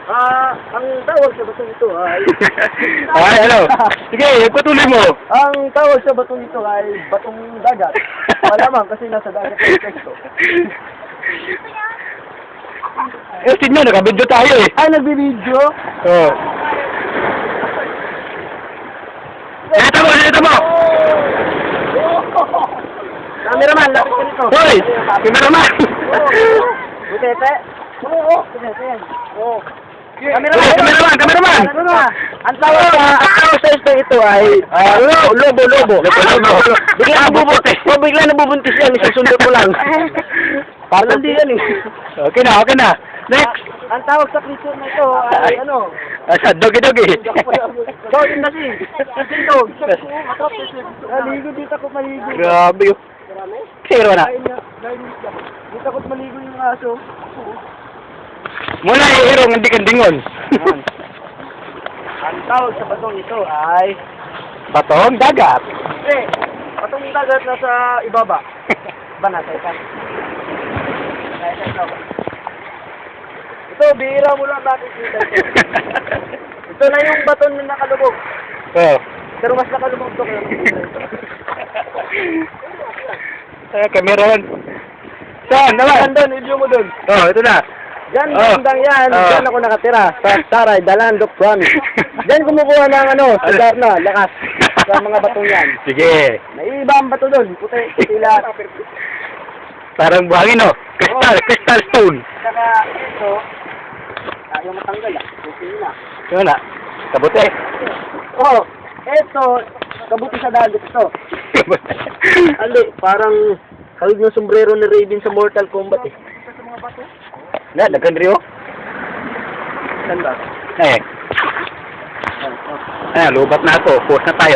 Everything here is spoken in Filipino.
Ang tawag sa batong ito ay... Ay, ano? Sige, patuloy mo. Ang tawag sa batong ito ay batong dagat. Malamang kasi nasa dagat yung teksto. Eh, tignan, nakabidyo tayo eh. Ay, nagbibideo? Oo. Ito mo, ito mo! Cameraman, lapit ka nito. Hoy! Cameraman! Butete? Oo, butete yan. Oo. Cameraman! Ang tawag sa ito ay lobo. Bigla nabubuntis yan, isusundot mo lang. Parang hindi yan eh. Okay na. Next! Ang tawag sa creature na ito ay ano? Asa, dogi-dogi. Dog in the sea. Fishing dog. Maligo dito ako maligo. Grabe yun. Zero na. Dito ako maligo yung aso. Muna ihirong, hindi kandingon. Ang tawag sa batong ito ay... Batong dagat. Hindi. Batong dagat na sa ibaba. Ba nasa ikan? Ito, bihira mo lang bakit kita ito. Ito na yung baton na nakalubog. Oo. Pero mas nakalubog ito kaya ito. Ay, cameraman. Saan naman? Andun, i-view mo dun. Oh, ito na. Diyan, Oh. bandang yan. Oh. Diyan ako nakatira. Sa Taray, The Land of Promise. Diyan kumukuha ng sigar na, lakas. Sa mga batong yan. Sige. May iba ang bato dun. Puti, putila. Parang buhangin, oh. Crystal stone. Saka ito, ayaw matanggal Puti na. Yun na. Kabuti. Oh, ito, kabuti sa dagat ito. Hindi, parang hawig ng sombrero ni Raven sa Mortal Kombat eh. Na, dagan rin, oh. Saan ba? Eh. Lubat na ako. Pause na tayo.